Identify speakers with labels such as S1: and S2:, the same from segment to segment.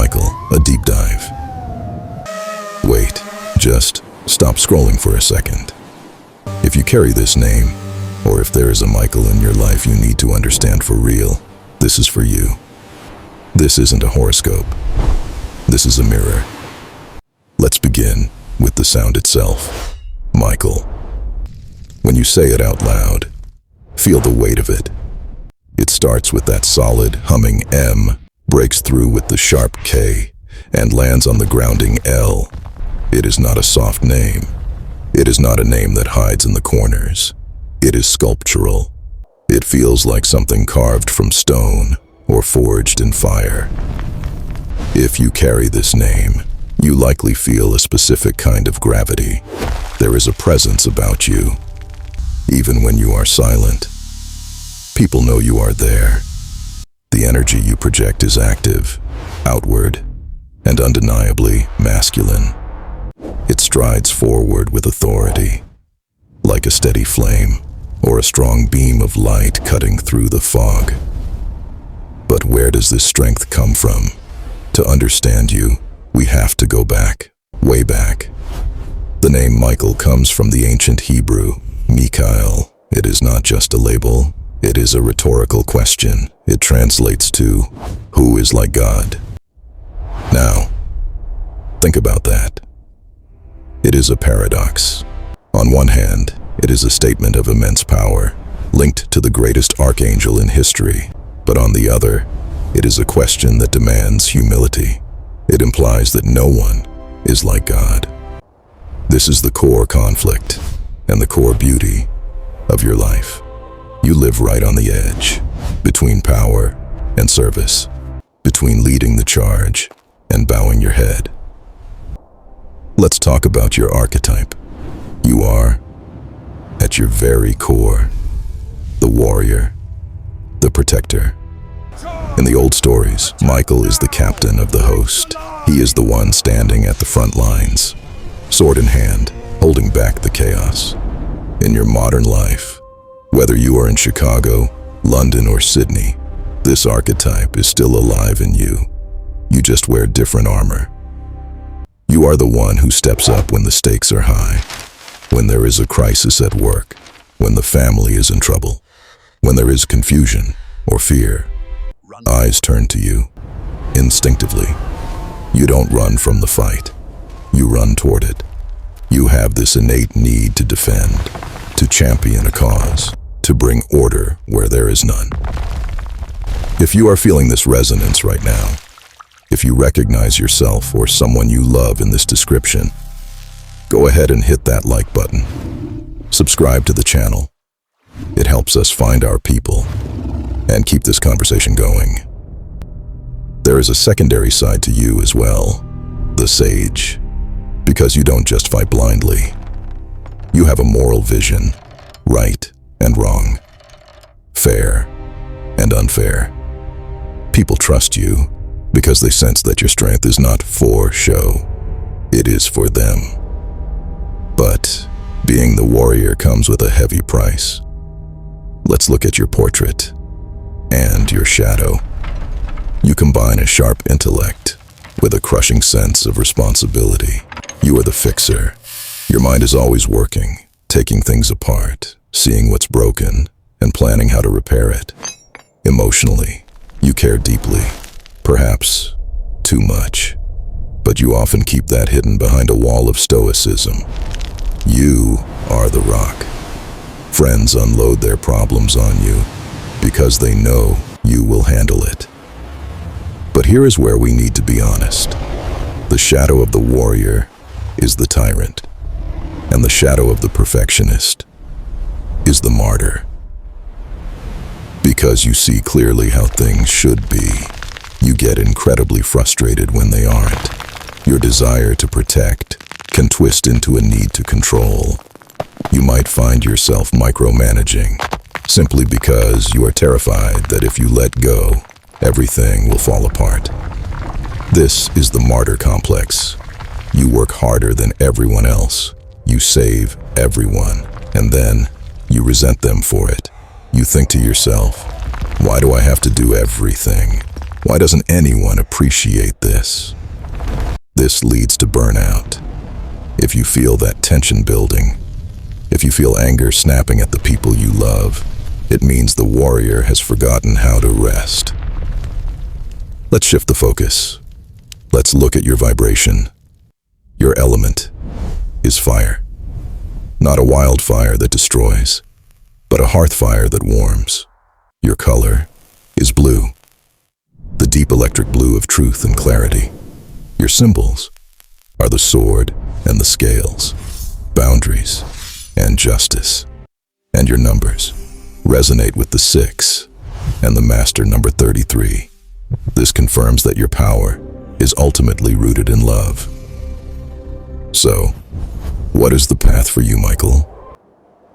S1: Michael, a deep dive. Wait, just stop scrolling for a second. If you carry this name, or if there is a Michael in your life you need to understand for real, this is for you. This isn't a horoscope. This is a mirror. Let's begin with the sound itself. Michael. When you say it out loud, feel the weight of it. It starts with that solid, humming M, breaks through with the sharp K, and lands on the grounding L. It is not a soft name. It is not a name that hides in the corners. It is sculptural. It feels like something carved from stone or forged in fire. If you carry this name, you likely feel a specific kind of gravity. There is a presence about you. Even when you are silent, people know you are there. The energy you project is active, outward, and undeniably masculine. It strides forward with authority, like a steady flame or a strong beam of light cutting through the fog. But where does this strength come from? To understand you, we have to go back, way back. The name Michael comes from the ancient Hebrew, Mikael. It is not just a label, it is a rhetorical question. It translates to, who is like God? Now, think about that. It is a paradox. On one hand, it is a statement of immense power, linked to the greatest archangel in history. But on the other, it is a question that demands humility. It implies that no one is like God. This is the core conflict and the core beauty of your life. You live right on the edge, between power and service, between leading the charge and bowing your head. Let's talk about your archetype. You are, at your very core, the warrior, the protector. In the old stories, Michael is the captain of the host. He is the one standing at the front lines, sword in hand, holding back the chaos. In your modern life, whether you are in Chicago, London, or Sydney, this archetype is still alive in you. You just wear different armor. You are the one who steps up when the stakes are high, when there is a crisis at work, when the family is in trouble, when there is confusion or fear. Eyes turn to you, instinctively. You don't run from the fight. You run toward it. You have this innate need to defend, to champion a cause, to bring order where there is none. If you are feeling this resonance right now, if you recognize yourself or someone you love in this description, go ahead and hit that like button. Subscribe to the channel. It helps us find our people and keep this conversation going. There is a secondary side to you as well, the sage, because you don't just fight blindly. You have a moral vision, right and wrong, fair and unfair. People trust you because they sense that your strength is not for show, it is for them. But being the warrior comes with a heavy price. Let's look at your portrait and your shadow. You combine a sharp intellect with a crushing sense of responsibility. You are the fixer. Your mind is always working, taking things apart, seeing what's broken, and planning how to repair it. Emotionally, you care deeply, perhaps too much, but you often keep that hidden behind a wall of stoicism. You are the rock. Friends unload their problems on you because they know you will handle it. But here is where we need to be honest. The shadow of the warrior is the tyrant, and the shadow of the perfectionist is the martyr. Because you see clearly how things should be, you get incredibly frustrated when they aren't. Your desire to protect can twist into a need to control. You might find yourself micromanaging, simply because you are terrified that if you let go, everything will fall apart. This is the martyr complex. You work harder than everyone else. You save everyone, and then you resent them for it. You think to yourself, why do I have to do everything? Why doesn't anyone appreciate this? This leads to burnout. If you feel that tension building, if you feel anger snapping at the people you love, it means the warrior has forgotten how to rest. Let's shift the focus. Let's look at your vibration. Your element is fire. Not a wildfire that destroys, but a hearth fire that warms. Your color is blue, the deep electric blue of truth and clarity. Your symbols are the sword and the scales, boundaries and justice. And your numbers resonate with the 6 and the master number 33. This confirms that your power is ultimately rooted in love. So, what is the path for you, Michael?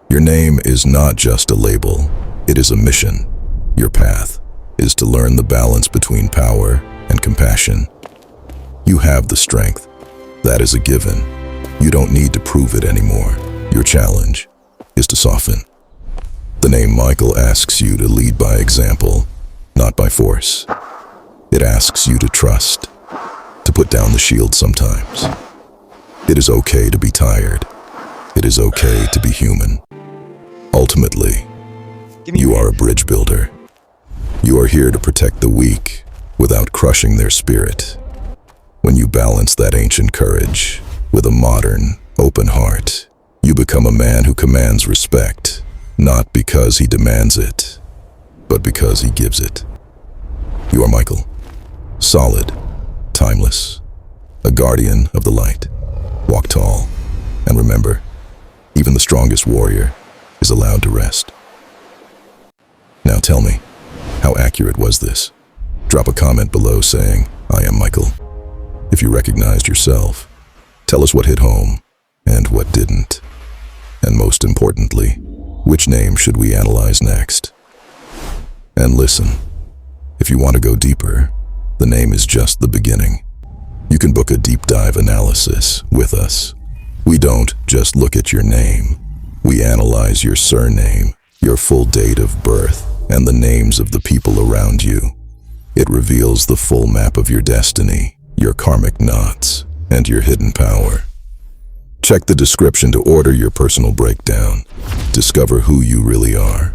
S1: Your name is not just a label, it is a mission. Your path is to learn the balance between power and compassion. You have the strength. That is a given. You don't need to prove it anymore. Your challenge is to soften. The name Michael asks you to lead by example, not by force. It asks you to trust, to put down the shield sometimes. It is okay to be tired. It is okay to be human. Ultimately, you are a bridge builder. You are here to protect the weak without crushing their spirit. When you balance that ancient courage with a modern, open heart, you become a man who commands respect, not because he demands it, but because he gives it. You are Michael, solid, timeless, a guardian of the light. Walk tall, and remember, even the strongest warrior is allowed to rest. Now tell me, how accurate was this? Drop a comment below saying, I am Michael. If you recognized yourself, tell us what hit home and what didn't. And most importantly, which name should we analyze next? And listen, if you want to go deeper, the name is just the beginning. You can book a deep dive analysis with us. We don't just look at your name. We analyze your surname, your full date of birth, and the names of the people around you. It reveals the full map of your destiny, your karmic knots, and your hidden power. Check the description to order your personal breakdown. Discover who you really are.